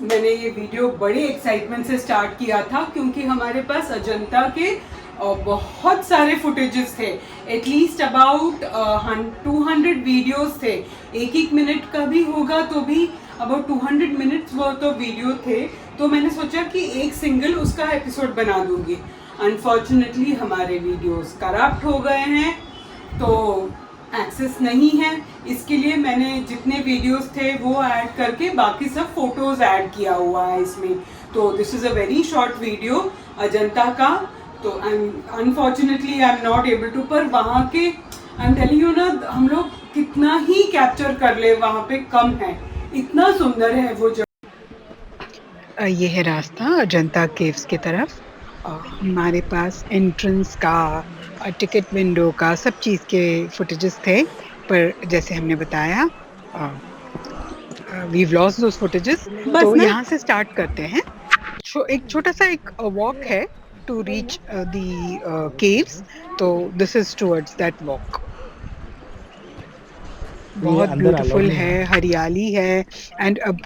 मैंने ये वीडियो बड़े एक्साइटमेंट से स्टार्ट किया था क्योंकि हमारे पास अजंता के बहुत सारे फुटेजेस थे। एटलीस्ट अबाउट 200 वीडियोस थे। एक एक मिनट का भी होगा तो भी about 200 minutes worth of video थे। तो मैंने सोचा कि एक सिंगल उसका एपिसोड बना दूंगी। अनफॉर्चुनेटली हमारे वीडियोस करप्ट हो गए हैं तो एक्सेस नहीं है। इसके लिए मैंने जितने वीडियोस थे वो ऐड करके बाकी सब फोटोज ऐड किया हुआ है इसमें। तो this is a very short video Ajanta का। तो unfortunately I am not able to, पर वहाँ के आई एम टेलिंग यू ना, हम लोग कितना ही कैप्चर कर ले वहाँ पे कम है, इतना सुंदर है वो जगह। ये है रास्ता अजंता केव्स की तरफ। हमारे पास एंट्रेंस का, टिकट विंडो का, सब चीज़ के फुटेजेस थे, पर जैसे हमने बताया वी लॉस्ट दोस फुटेजेस। तो यहाँ से स्टार्ट करते हैं। एक छोटा सा एक वॉक है टू रीच द केव्स। तो this is towards that walk. बहुत ब्यूटीफुल है, हरियाली है। एंड अब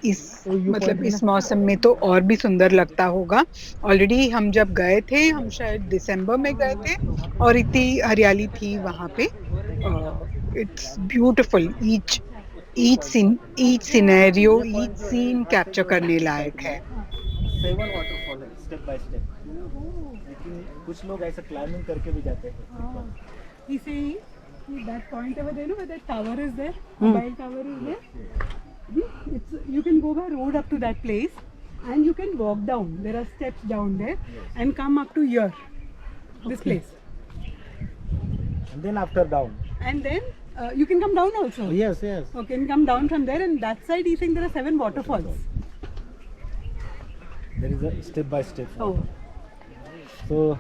इस मौसम में तो और भी सुंदर लगता होगा। ऑलरेडी हम जब गए थे, हम शायद दिसंबर में गए थे और इतनी हरियाली थी वहाँ पे। It's beautiful. Each scenario, each scene capture करने लायक है। 7 वाटरफॉल है स्टेप बाय स्टेप, लेकिन कुछ लोग ऐसा क्लाइंबिंग करके भी जाते हैं। इसे that point over there, no, where that tower is there, mobile tower is there. You can go by road up to that place, and you can walk down. There are steps down there, and come up to here, this place. And then after down. And then you can come down also. Yes, yes. Okay, and come down from there, and that side, you think there are 7 waterfalls. There is a step by step. Oh. So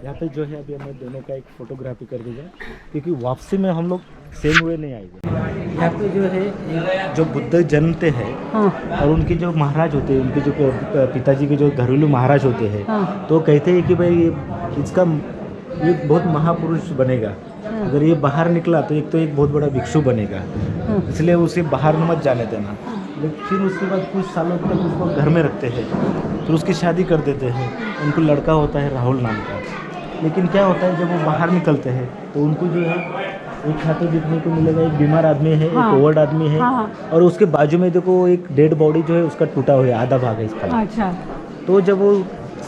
यहाँ पे जो है अभी हमें दोनों का एक photography कर दीजिए, क्योंकि वापसी में हम लोग सेम वे नहीं आएंगे। यहाँ पे जो है जो बुद्ध जन्मते हैं और उनके जो महाराज होते हैं, उनके जो पिताजी के जो घरेलू महाराज होते हैं, तो कहते हैं कि भाई ये बहुत महापुरुष बनेगा। अगर ये बाहर निकला तो एक बहुत बड़ा भिक्षु बनेगा, इसलिए उसे बाहर मत जाने देना। लेकिन फिर उसके बाद कुछ सालों तक उसको घर में रखते हैं, फिर उसकी शादी कर देते हैं। उनको लड़का होता है राहुल नाम का। लेकिन क्या होता है, जब वो बाहर निकलते हैं तो उनको जो है एक हाथों देखने को मिलेगा, एक बीमार आदमी है, एक ओवर्ड आदमी है, और उसके बाजू में देखो एक डेड बॉडी जो है उसका टूटा हुआ है, आधा भाग है इसका। अच्छा। तो जब वो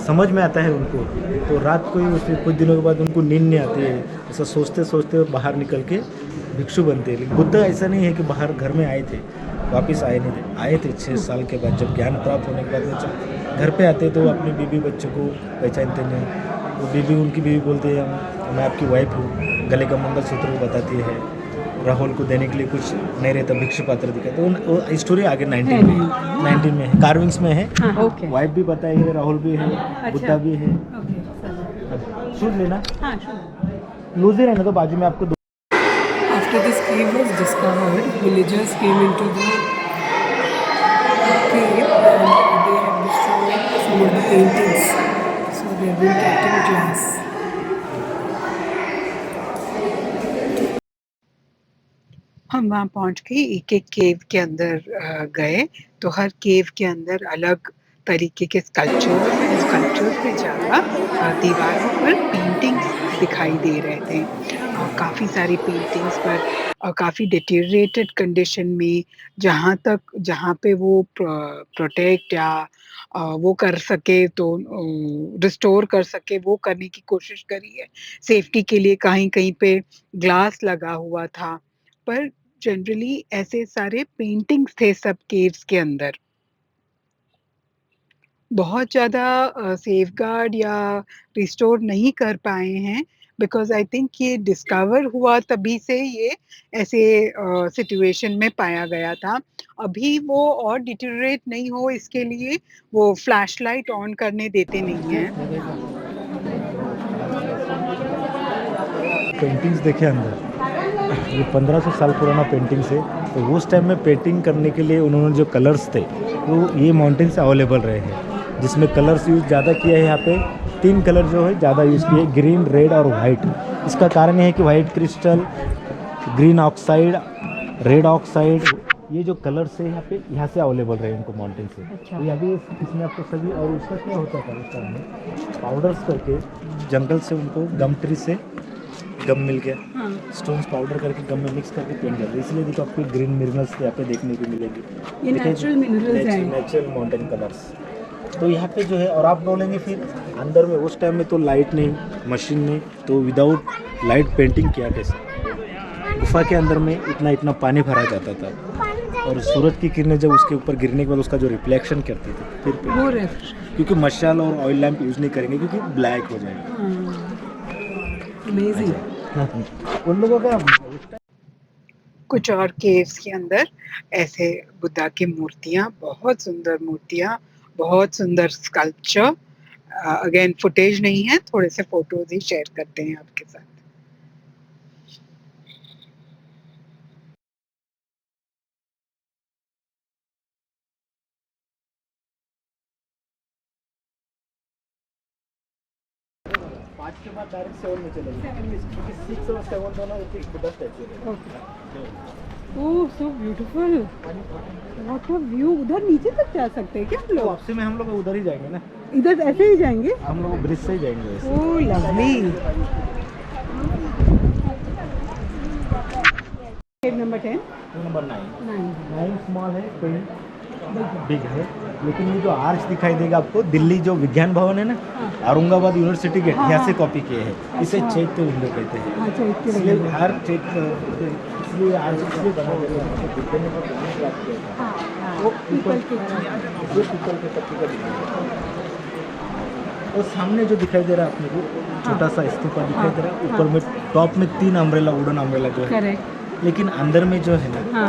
समझ में आता है उनको, तो रात को ही उसके कुछ दिनों के बाद उनको नींद नहीं आती है। ऐसा सोचते सोचते बाहर निकल के भिक्षु बनते हैं। लेकिन बुद्ध ऐसा नहीं है कि बाहर घर में आए थे वापस आए थे 6 साल के बाद, जब ज्ञान प्राप्त होने के बाद वो घर पे आते तो अपने बीवी बच्चों को पहचानते नहीं। तो उनकी बीवी बोलती है मैं आपकी वाइफ हूँ, गले का मंगलसूत्र बताती है, राहुल को देने के लिए कुछ नहीं रहता, भिक्षु पात्र दिखाते। तो वो स्टोरी आगे 19 में है, कार्विंग्स में है। वाइफ भी बताई है, राहुल भी है, बुद्धा भी है। शूट लेना, लूज ही रहना तो बाजू में आपको। After this cave was discovered, villagers came into the cave and they have destroyed some of the paintings. So they have been kept in glass. हम वहाँ पहुँच के एक केव के अंदर गए, तो हर केव के अंदर अलग तरीके के स्कल्पचर पे ज़्यादा दीवारों पर पेंटिंग्स दिखाई दे रहे थे। काफ़ी सारी पेंटिंग्स पर काफ़ी डिटेरिएटेड कंडीशन में, जहाँ पे वो प्रोटेक्ट या वो कर सके तो रिस्टोर कर सके, वो करने की कोशिश करी है। सेफ्टी के लिए कहीं पे ग्लास लगा हुआ था, पर जनरली ऐसे सारे पेंटिंग्स थे सब केव्स के अंदर। बहुत ज़्यादा सेफगार्ड या रिस्टोर नहीं कर पाए हैं, बिकॉज़ आई थिंक ये डिस्कवर हुआ तभी से ये ऐसे सिचुएशन में पाया गया था। अभी वो और डिटेरियोरेट नहीं हो, इसके लिए वो फ्लैशलाइट ऑन करने देते नहीं हैं। पेंटिंग्स देखे अंदर, ये 1500 साल पुराना पेंटिंग्स है। तो उस टाइम में पेंटिंग करने के लिए उन्होंने जो कलर्स थे वो ये माउंटेन से अवेलेबल रहे हैं, जिसमें कलर्स यूज़ ज़्यादा किया है। यहाँ पे 3 कलर जो है ज़्यादा यूज़ किए, ग्रीन, रेड और वाइट। इसका कारण ये है कि white crystal, green oxide, red oxide ये जो कलर्स है यहाँ से अवेलेबल रहे उनको माउंटेन से। अच्छा। तो अभी इसमें आपको सभी, और उसका क्या होता था उस टाइम में, पाउडर्स करके जंगल से उनको गम ट्री से गम मिल गया, हाँ। स्टोन्स पाउडर करके गम में मिक्स करके पेंट करते, इसलिए देखो आपको ग्रीन मिनरल्स यहाँ पे देखने को मिलेंगे। ये नेचुरल मिनरल्स हैं। Natural mountain colours. तो यहाँ पे जो है, और आप बोलेंगे फिर अंदर में उस टाइम में तो लाइट नहीं, मशीन नहीं, तो विदाउट लाइट पेंटिंग किया कैसे? गुफा के अंदर में इतना पानी भरा जाता था, और सूरज की किरणें जब उसके ऊपर गिरने के बाद उसका जो रिफ्लेक्शन करती थी फिर वो रेफ्रेश। क्योंकि मशाल और ऑयल लैंप यूज़ नहीं करेंगे क्योंकि ब्लैक हो जाएगा। अमेजिंग। उन लोगों का कुछ और केव्स के अंदर ऐसे बुद्धा की मूर्तियाँ, बहुत सुंदर मूर्तियाँ, बहुत सुंदर स्कल्पचर। अगेन फुटेज नहीं है, थोड़े से फोटोज ही शेयर करते हैं आपके साथ। पाँच के बाद डायरेक्ट 7 में चलेंगे, क्योंकि 6 और 7 दोनों एक बुद्धा स्टैचू है। Oh so beautiful, what a view. उधर नीचे तक जा सकते हैं क्या हम तो लोग? वापसी में हम लोग उधर ही जाएंगे ना, इधर ऐसे ही जाएंगे? हम लोग ब्रिज से ही जाएंगे वैसे। ओह लवली। केव नंबर 10, नंबर 9 9। स्मॉल है, कोई बिग है, लेकिन ये जो आर्च दिखाई देगा आपको, दिल्ली जो विज्ञान भवन है ना, औरंगाबाद यूनिवर्सिटी गेट, यहाँ से कॉपी किए हैं। इसे चैत्य विंडो कहते हैं। हाँ चैत्य इसलिए विंडो। हर इसलिए आर्च इसलिए बना देते हैं, बुद्ध ने बहुत ज्ञान प्राप्त किया था। वो पीपल के ये पीपल के पत्ते का दिखाई दे रहा है। और सामने जो दिखाई दे रहा है अपने को, छोटा सा स्तूपा दिखाई दे रहा है, ऊपर में टॉप में 3 अम्ब्रेला, वुडन अम्ब्रेला जो है, करेक्ट। लेकिन अंदर में जो है ना हाँ।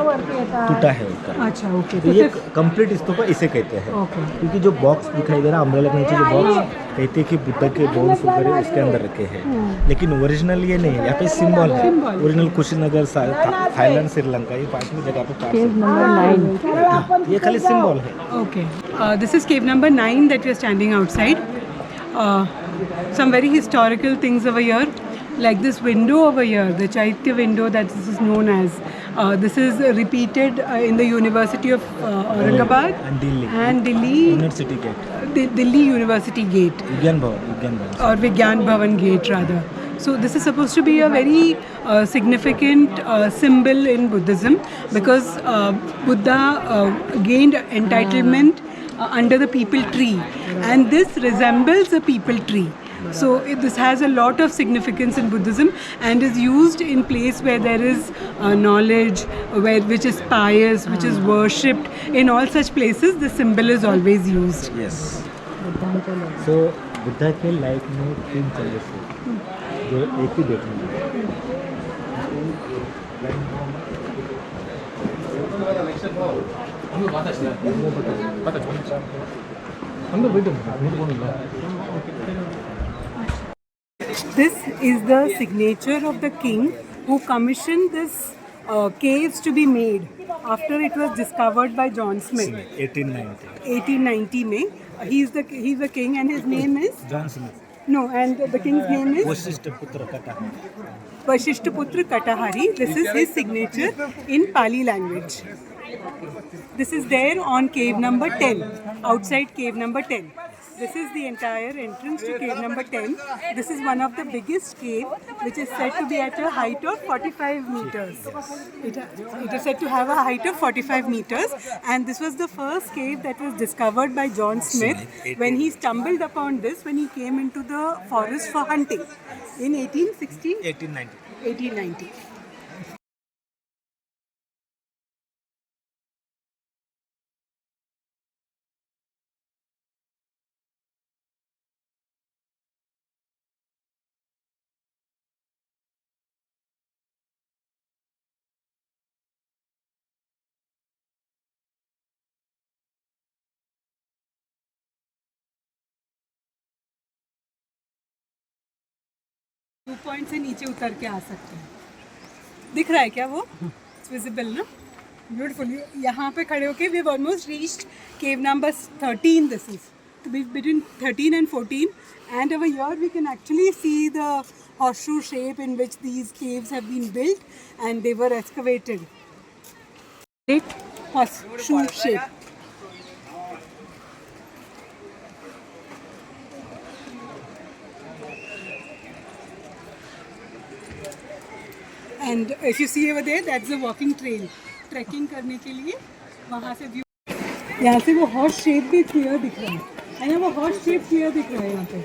टूटा है ऊपर। अच्छा ओके। तो ये कंप्लीट स्तूपा इसे कहते हैं। ओके। क्योंकि जो बॉक्स दिखाई दे रहा है अम्ब्रेला के नीचे, जो बॉक्स कहते हैं कि बुद्ध के बोन्स वगैरह इसके अंदर रखे हैं, लेकिन ओरिजिनल ये नहीं है। यहाँ पे सिंबल है, ओरिजिनल कुशीनगर, थाईलैंड, श्रीलंका, ये 5वीं जगह पे पास केव नंबर 9। ये खाली सिंबल है। Okay, this is cave number 9 that we are standing outside. Some very historical things over here, like this window over here, the Chaitya window that this is known as. This is repeated in the University of Aurangabad and Delhi University Gate, Delhi University Gate, विज्ञान भवन or Vigyan Bhavan Gate rather. So this is supposed to be a very significant symbol in Buddhism, because Buddha gained entitlement under the peepal tree, and this resembles a peepal tree. So this has a lot of significance in Buddhism and is used in place where there is knowledge, which is pious, which is worshipped. In all such places, the symbol is always used. Yes. So Buddha के life में 3 changes हुए जो एक ही देखने मिले। This is the signature of the king who commissioned this caves to be made after it was discovered by John Smith. 1890 1890 में. He's the king and his name is John Smith, no, and the king's name is Vashishtha पुत्र कथा। Vashishtaputra Katahari. This is his signature in Pali language. This is there on cave number 10, outside cave number 10. This is the entire entrance to cave number 10. This is one of the biggest cave, which is said to be at a height of 45 meters. It is said to have a height of 45 meters, and this was the first cave that was discovered by John Smith when he stumbled upon this when he came into the forest for hunting in 1890. View point से नीचे उतर के आ सकते हैं। दिख रहा है क्या वो? इट्स विजिबल ना? ब्यूटीफुल। यहाँ पे खड़े होके we have almost reached cave number 13. This is to be between 13 and 14, and over here we can actually see the horseshoe shape in which these caves have been built and they were excavated. horseshoe shape. And if you see over there, that's the walking trail. Trekking करने के लिए वहाँ से view, यहाँ से वो horse shape भी clear दिख रहा है ना, वो हॉर्स शेप क्लियर दिख रहा है यहाँ पे.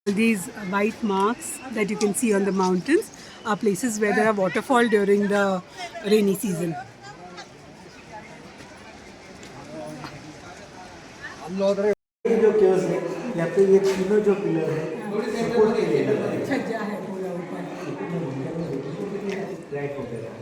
These white marks that you can see on the mountains are places where there are waterfall during the rainy season. ये जो केव्स है यहाँ पे ये तीनों जो पिलर है सपोर्ट के लिए लगा है। छज्जा है पूरा ऊपर. फ्लैट हो गया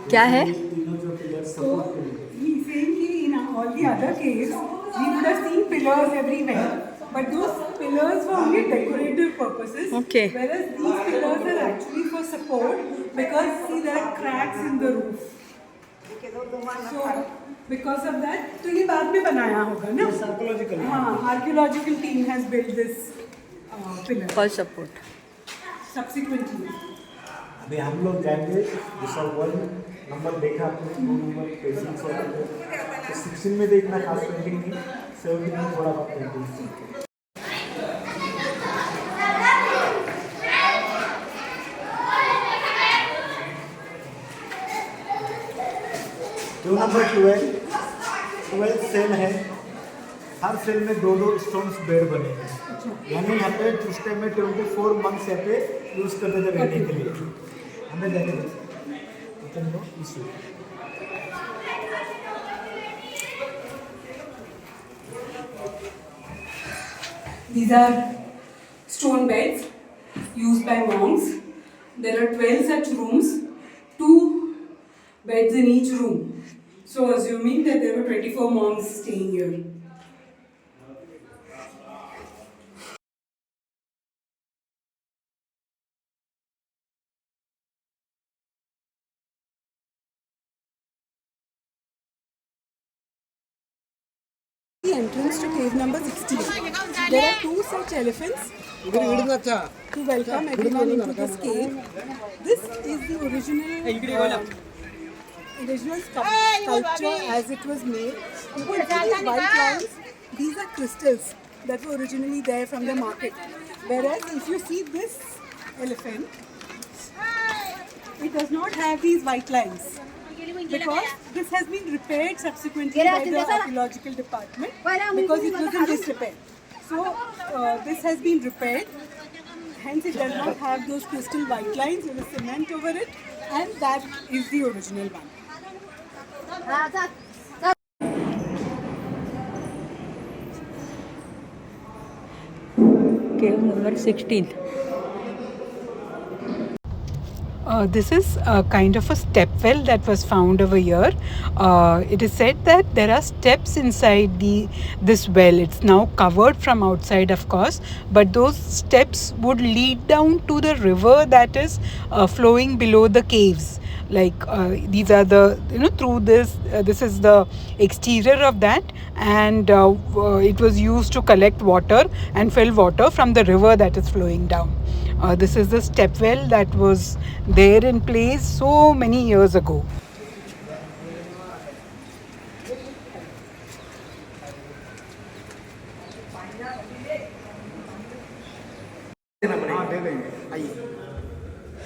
क्या है? तीनों जो पिलर सपोर्ट के लिए He's saying कि in all the other caves we would have seen pillars everywhere, but those pillars were only decorative purposes. Okay. Whereas these pillars are actually for support because see there are cracks in the roof. So because of that, तो ये बाद में बनाया होगा ना? Psychological हाँ, archaeological team has built this pillar. For support. Subsequently. अभी हम लोग जाएंगे दूसरा 1 नंबर देखा आपने 2 नंबर पेंटिंग्स और तो 16 में तो इतना खास पेंटिंग नहीं 17 में थोड़ा बहुत पेंटिंग. जो नंबर 12 सेल है, हर सेल में 2-2 स्टोन्स बेड बने हैं. यानी यहाँ पे उस टाइम में 24 मंथ्स यहाँ पे यूज़ करते थे रहने के लिए. हमें जाके देखो These are stone beds used by monks. There are 12 such rooms, 2 beds in each room. So assuming that there were 24 monks staying here. The entrance to cave number 16. There are 2 such elephants to welcome everyone into this cave. This is the original sculpture as it was made. You can see these white lines. These are crystals that were originally there from the market. Whereas if you see this elephant, it does not have these white lines. Because this has been repaired subsequently by the archaeological department because it was in disrepair. So this has been repaired, hence it does not have those crystal white lines with a cement over it, and that is the original one. Cave number 16. This is a kind of a step well that was found over here. It is said that there are steps inside this well. It's now covered from outside, of course, but those steps would lead down to the river that is flowing below the caves. Like these are the, through this, this is the exterior of that, and it was used to collect water and fill water from the river that is flowing down. This is the step well that was there in place so many years ago.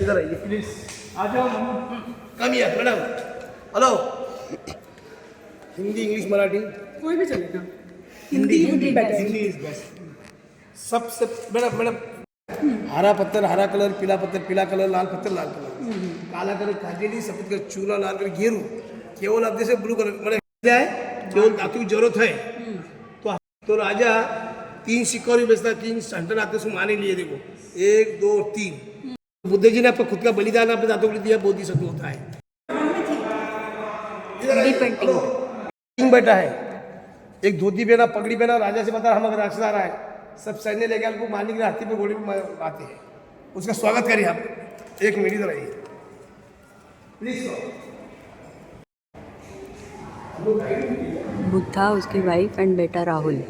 इधर आइए please. आ जाओ come here madam. Hello. Hindi English Marathi कोई भी चलेगा. Hindi is best. सबसे madam हरा पत्थर हरा कलर, पीला पत्थर पीला कलर, लाल पत्थर लाल कलर, काला कलर काजेली, सफेद कलर चूना, लाल कलर गेरू. केवल आप जैसे ब्लू कलर है, केवल धातु की जरूरत है तो राजा 3 शिकारी बेचता, 3 संतन आते उसको माने लिए. देखो 1 2 3. बुद्ध जी ने आपको खुद का बलिदान अपने दांतों के लिए दिया. बोधि सत्व होता है. किंग बैठा है, एक धोती पहना, पगड़ी पहना, राजा से बता हम अगर राक्षस आ रहा है, सब सैन्य लेके आपको मारने के लिए हाथी पे घोड़े पे आते हैं. उसका स्वागत करिए आप. 1 मिनट इधर आइए प्लीज. बुद्धा, उसकी वाइफ एंड बेटा Rahul.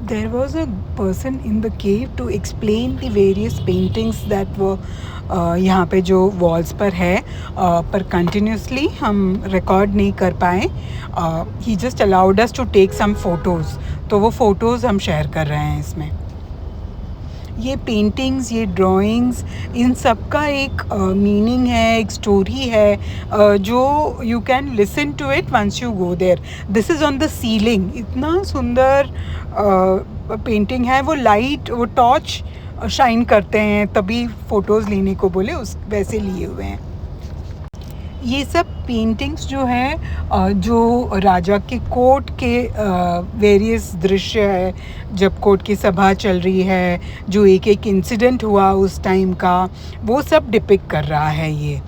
there was a person in the cave to explain the various paintings that were यहाँ पे जो walls पर है पर continuously हम record नहीं कर पाए. He just allowed us to take some photos. तो वो photos हम share कर रहे हैं इसमें. ये पेंटिंग्स, ये ड्राइंग्स, इन सब का एक मीनिंग है, एक स्टोरी है जो you can listen to it once you go there. This is on the ceiling. इतना सुंदर पेंटिंग है. वो लाइट, वो टॉर्च शाइन करते हैं तभी फ़ोटोज़ लेने को बोले, उस वैसे लिए हुए हैं. ये सब पेंटिंग्स जो हैं जो राजा के कोर्ट के वेरियस दृश्य है, जब कोर्ट की सभा चल रही है, जो एक एक इंसिडेंट हुआ उस टाइम का, वो सब डिपिक्ट कर रहा है ये.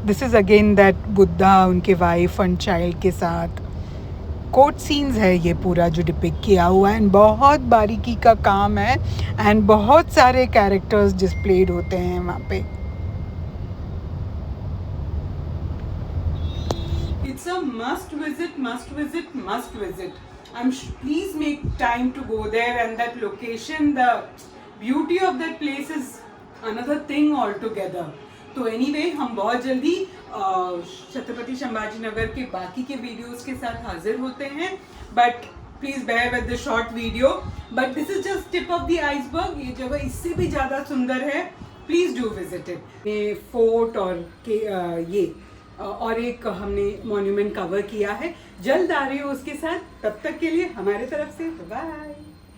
This is again that Buddha उनके वाइफ एंड चाइल्ड के साथ. कोर्ट सीन्स है ये पूरा जो डिपिक्ट किया हुआ है. एंड बहुत बारीकी का काम है एंड बहुत सारे कैरेक्टर्स डिस्प्लेड होते हैं वहाँ पे. It's a must visit, must visit, must visit. Please make time to go there, and that location, the beauty of that place is another thing altogether. तो anyway, हम बहुत जल्दी छत्रपति संभाजी नगर के बाकी के वीडियोस के साथ हाजिर होते हैं. But please bear with the short video. But this is just tip of the iceberg. ये जगह इससे भी ज़्यादा सुंदर है. Please do visit it. ये फोर्ट और ये और एक हमने मॉन्यूमेंट कवर किया है. जल्द आ रही हो उसके साथ. तब तक के लिए हमारे तरफ से बाय.